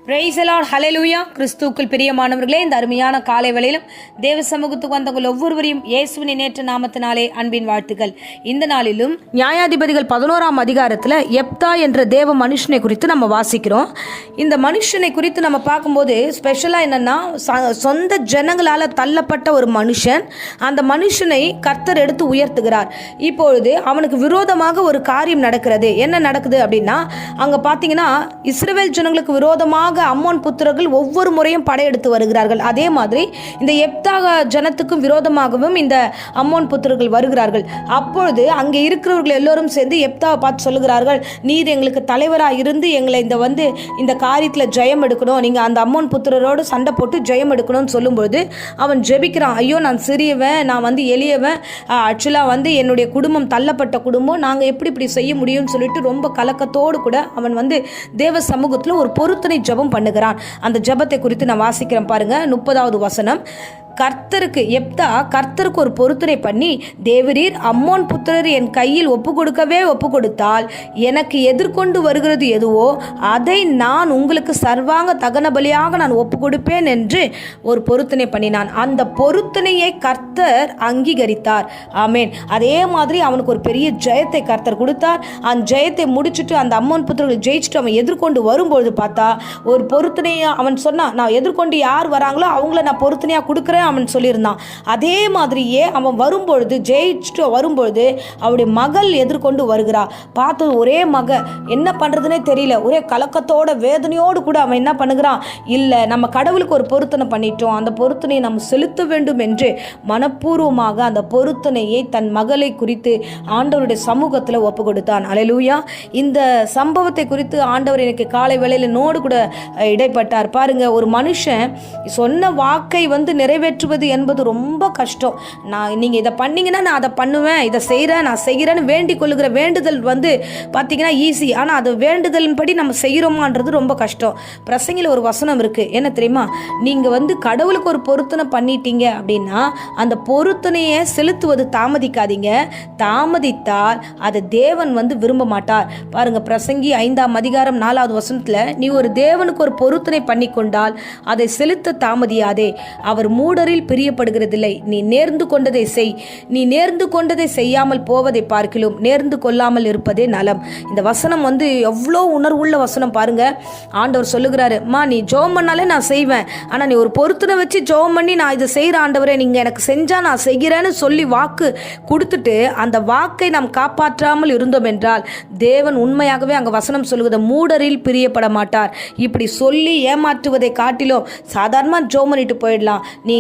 Price the Lord, ஹல்லேலூயா. கிறிஸ்துவுக்குள் பிரியமானவர்களே, இந்த அருமையான காலை வேளையிலும் தேவ சமூகத்துக்கு வந்தவங்கள் ஒவ்வொருவரையும் இயேசுவின் நேற்று நாமத்தினாலே அன்பின் வாழ்த்துக்கள். இந்த நாளிலும் நியாயாதிபதிகள் 11ஆம் அதிகாரத்தில் எப்தா என்ற தேவ மனுஷனை குறித்து நம்ம வாசிக்கிறோம். இந்த மனுஷனை குறித்து நம்ம பார்க்கும்போது ஸ்பெஷலாக என்னென்னா, சொந்த ஜனங்களால் தள்ளப்பட்ட ஒரு மனுஷன். அந்த மனுஷனை கர்த்தர் எடுத்து உயர்த்துகிறார். இப்பொழுது அவனுக்கு விரோதமாக ஒரு காரியம் நடக்கிறது. என்ன நடக்குது அப்படின்னா, அங்கே பார்த்தீங்கன்னா இஸ்ரவேல் ஜனங்களுக்கு விரோதமாக அம்மோன் புத்திரர்கள் ஒவ்வொரு முறையும் படையெடுத்து வருகிறார்கள். அதே மாதிரி இந்த எப்தா ஜனத்துக்கும் விரோதமாகவும் இந்த அம்மோன் புத்திரர்கள் வருகிறார்கள். அப்பொழுது அங்கே இருக்கிறவர்கள் எல்லோரும் சேர்ந்து எப்தாவை பார்த்து சொல்லுகிறார்கள், நீர் எங்களுக்கு தலைவராக இருந்து எங்களை இந்த காரியத்தில் ஜெயம் எடுக்கணும், நீங்கள் அந்த அம்மோன் புத்திரரோடு சண்டை போட்டு ஜெயம் எடுக்கணும்னு சொல்லும்பொழுது அவன் ஜெபிக்கிறான். ஐயோ, நான் சிறியவன், நான் எளியவன், ஆக்சுவலாக என்னுடைய குடும்பம் தள்ளப்பட்ட குடும்பம், நாங்கள் எப்படி இப்படி செய்ய முடியும்னு சொல்லிட்டு ரொம்ப கலக்கத்தோடு கூட அவன் தேவ சமூகத்தில் ஒரு பொருத்தனை ஜெபம் பண்ணுகிறான். அந்த ஜெபத்தை குறித்து நான் வாசிக்கிறேன் பாருங்க. 30வது வசனம். கர்த்தருக்கு ஒரு பொருத்தனை பண்ணி, தேவரீர் அம்மோன் புத்திரர் என் கையில் ஒப்பு கொடுத்தால் எனக்கு எதிர்கொண்டு வருகிறது எதுவோ அதை நான் உங்களுக்கு சர்வாங்க தகன பலியாக நான் ஒப்பு கொடுப்பேன் என்று ஒரு பொருத்தனை பண்ணினான். அந்த பொருத்தனையை கர்த்தர் அங்கீகரித்தார். ஆமேன். அதே மாதிரி அவனுக்கு ஒரு பெரிய ஜெயத்தை கர்த்தர் கொடுத்தார். அந்த ஜெயத்தை முடிச்சுட்டு அந்த அம்மோன் புத்திரர்கள் ஜெயிச்சுட்டு அவன் எதிர்கொண்டு வரும்பொழுது பார்த்தா ஒரு பொருத்தனையை அவன் சொன்னான், நான் எதிர்கொண்டு யார் வராங்களோ அவங்கள நான் பொருத்தனையாக கொடுக்குறேன் அவன் சொல்லியிருந்தான். அதே மாதிரியே அவன் வரும்பொழுது ஜெயிச்சுட்டு வரும்பொழுது அவருடைய மகள் எதிர்கொண்டு வருகிறா. பார்த்து ஒரே என்ன பண்றதுனே தெரியல, ஒரே கலக்கத்தோட வேதனையோடு கூட அவன் என்ன பண்ணுகிறான், இல்லை நம்ம கடவுளுக்கு ஒரு பொருத்தனை பண்ணிட்டோம், அந்த பொருத்தனையை நம்ம செலுத்த வேண்டும் என்று மனப்பூர்வமாக அந்த பொருத்தனையை தன் மகளை குறித்து ஆண்டவருடைய சமூகத்தில் ஒப்பு கொடுத்தான். அல்லேலூயா. இந்த சம்பவத்தை குறித்து ஆண்டவர் எனக்கு காலை வேளையில் நோடு கூட இடைப்பட்டார். பாருங்க, ஒரு மனுஷன் சொன்ன வாக்கை நிறைவேற்றுவது என்பது ரொம்ப கஷ்டம். நீங்கள் இதை பண்ணீங்கன்னா நான் அதை பண்ணுவேன், இதை செய்கிறேன், நான் செய்கிறேன்னு வேண்டிக் கொள்ளுகிற வேண்டுதல் பார்த்தீங்கன்னா ஈஸி. ஆனால் அது வேண்டுதலின் படி நம்ம செய்கிறோமான்றது ரொம்ப கஷ்டம். பிரசங்கில ஒரு வசனம் இருக்குது, என்ன தெரியுமா, நீங்கள் கடவுளுக்கு ஒரு பொருத்தனை பண்ணிட்டீங்க அப்படின்னா அந்த பொருத்தனையை செலுத்துவது தாமதிக்காதீங்க. தாமதித்தால் அதை தேவன் விரும்ப மாட்டார். பாருங்க, பிரசங்கி 5ஆம் அதிகாரம் 4வது வசனத்தில், நீ ஒரு தேவனுக்கு ஒரு பொருத்தனை பண்ணி கொண்டால் அதை செலுத்த தாமதியாதே, அவர் மூடரில் பிரியப்படுகிறதில்லை. நீ நேர்ந்து கொண்டதை செய். நீ நேர்ந்து கொண்டதை செய்யாமல் போவதை பார்க்கிலும் நேர்ந்து கொள்ளாமல் இருப்பதே நலம். இந்த வசனம் எவ்வளோ உணர்வுள்ள வசனம் பாருங்க. ஆண்டவர் சொல்லுகிறாரு, நீ ஜெபம் பண்ணாலே நான் செய்வேன், ஆனால் நீ ஒரு பொருத்தனை வச்சு ஜெபம் பண்ணி நான் இதை செய்கிற ஆண்டவரே, நீங்கள் எனக்கு செஞ்சா நான் செய்கிறேன்னு சொல்லி வாக்கு கொடுத்துட்டு அந்த வாக்கை நாம் காப்பாற்றாமல் இருந்தோம் என்றால் தேவன் உண்மையாகவே அங்கே வசனம் சொல்லுகிறது, மூடரில் பிரியப்பட மாட்டார். இப்படி சொல்லி ஏமாற்றுவதை காட்டிலும் சாதாரணமாக ஜெபம் பண்ணிட்டு போயிடலாம். நீ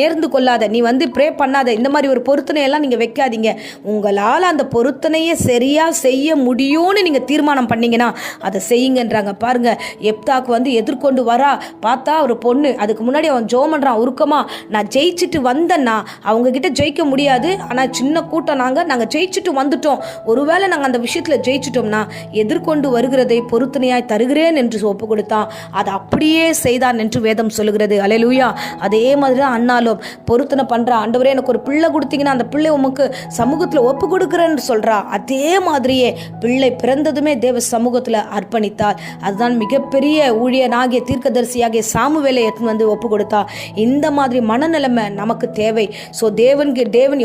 நேர்ந்து கொள்ளாத, நீ ப்ரே பண்ணாத, இந்த மாதிரி ஒரு பொருத்தனையெல்லாம் நீங்கள் வைக்காதீங்க. உங்களால் அந்த பொருத்தனையை சரியாக செய்ய முடியும்னு நீங்கள் தீர்மானம் பண்ணீங்கன்னா அதை செய்யுங்கன்றாங்க. பாருங்க, எப்தாக்கு எதிர்கொண்டு வரா. பார்த்தா ஒரு பொண்ணு, அதுக்கு முன்னாடி அவன் ஜெபம் பண்ணுறான் உருக்கமா, நான் ஜெயிச்சுட்டு வந்தேன்னா அவங்க கிட்ட ஜெயிக்க முடியாது, ஆனால் சின்ன கூட்டம் நாங்கள் ஜெயிச்சுட்டு வந்துட்டோம், ஒருவேளை நாங்கள் அந்த விஷயத்தில் ஜெயிச்சிட்டோம்னா எதிர்கொண்டு வருகிறதை பொருத்தனையாய் தருகிறேன் என்று ஒப்பு கொடுத்தான். அதை அப்படியே செய்தான் என்று வேதம் சொல்லுகிறது. அல்லேலூயா. அதே மாதிரி தான் அண்ணாலும் பொருத்தனை பண்ணுறா. ஆண்டவரே, எனக்கு ஒரு பிள்ளை கொடுத்தீங்கன்னா அந்த பிள்ளை உமக்கு சமூகத்தில் ஒப்பு கொடுக்குறேன்னு சொல்கிறா. அதே மாதிரியே பிள்ளை பிறந்ததுமே தேவ சமூகத்தில் அர்ப்பணித்தாள். அதுதான் மிகப்பெரிய ஊழியனாகிய தீர்க்கதரிசியாகிய சாமுவேலை எடுத்து ஒப்பு கொடுத்தா. இந்த மாதிரி மனநிலைமை நமக்கு தேவை. ஸோ தேவன்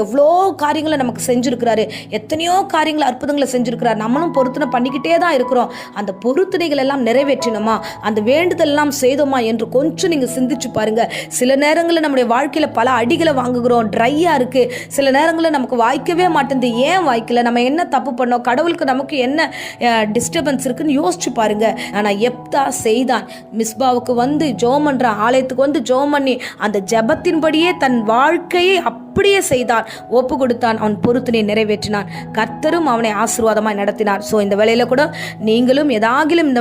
எவ்வளோ காரியங்களை நமக்கு செஞ்சுருக்கிறாரு, எத்தனையோ காரியங்களை அற்புதங்களை செஞ்சுருக்கிறார். நம்மளும் பொருத்தனை பண்ணிக்கிட்டே தான் இருக்கிறோம். அந்த பொருத்தனைகள் எல்லாம் நிறைவேற்றினோமா, அந்த வேண்டுதல் எல்லாம் செய்தோமா என்று கொஞ்சம் நீங்கள் சிந்திச்சு பாருங்க. சில நேரங்களில் நம்முடைய வாழ்க்கையில் பல அடிகளை வாங்குகிறோம், ட்ரையாக இருக்குது. சில நேரங்களில் நமக்கு வாய்க்கவே மாட்டேங்குது. ஏன் வாய்க்கல, நம்ம என்ன தப்பு பண்ணோம், கடவுளுக்கு நமக்கு என்ன டிஸ்டர்பன்ஸ் இருக்குன்னு யோசிச்சு பாருங்க. ஆனால் எப்தா செய்தான். மிஸ்பாவுக்கு ஜெபம் பண்ணுறான், ஆலயத்துக்கு ஜெபம் பண்ணி அந்த ஜெபத்தின்படியே தன் வாழ்க்கையை அப்படியே செய்தான், ஒப்பு கொடுத்தான், அவன் பொருத்தனை நிறைவேற்றினான். கர்த்தரும் அவனை ஆசீர்வாதமாய் நடத்தினார். ஸோ இந்த வேலையில் கூட நீங்களும் ஏதாகிலும் இந்த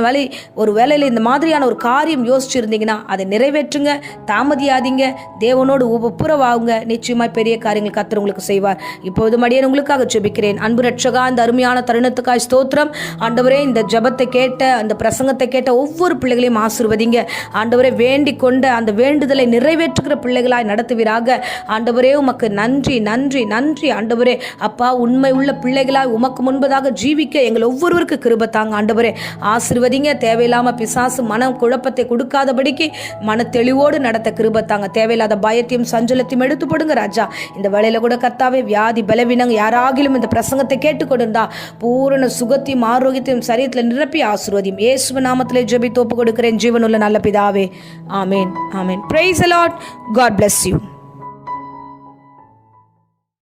ஒரு வேலையில் இந்த மாதிரியான ஒரு காரியம் யோசிச்சிருந்தீங்கன்னா அதை நிறைவேற்றுங்க, தாமதியாதீங்க, தேவனோடு ஒப்புரவாகுங்க. நிச்சயமாய் பெரிய காரியங்கள் கர்த்தர் உங்களுக்கு செய்வார். இப்போது மடியேன் உங்களுக்காக ஜெபிக்கிறேன். அன்பு ரட்சகா, இந்த அருமையான தருணத்துக்காய் ஸ்தோத்திரம். ஆண்டவரே, இந்த ஜெபத்தை கேட்ட, அந்த பிரசங்கத்தை கேட்ட ஒவ்வொரு பிள்ளைகளையும் ஆசீர்வதிங்க. ஆண்டவரே, வேண்டிக் கொண்ட அந்த வேண்டுதலை நிறைவேற்றுகிற பிள்ளைகளாய் நடத்துவீராக. ஆண்டவரே, உமக்கு உமக்கு நன்றி நன்றி நன்றி ஆண்டவரே. அப்பா, உண்மை உள்ள பிள்ளைகளாய் உமக்கு முன்பதாக ஜீவிக்க எங்கள் ஒவ்வொருவருக்கு கிருபை தாங்க ஆண்டவரே. ஆசீர்வதிங்க. தேவையில்லாம பிசாசு மன குழப்பத்தை கொடுக்காதபடிக்கு மன தெளிவோடு நடத்த கிருபை தாங்க. தேவையில்லாத பயத்தையும் சஞ்சலத்தையும் எடுத்து போடுங்க ராஜா. இந்த வேளையில கூட கர்த்தாவே, வியாதி பலவீனங்க யாராகிலும் இந்த பிரசங்கத்தை கேட்டுக்கொண்டிருந்தா பூரண சுகத்தையும் ஆரோக்கியத்தையும் சரீரத்தில் நிரப்பி ஆசீர்வதியும். இயேசுவின் நாமத்திலே ஜெபித்து ஒப்பு கொடுக்கிறேன் ஜீவனுள்ள நல்ல பிதாவே. ஆமேன் ஆமேன். Praise the Lord. God bless you.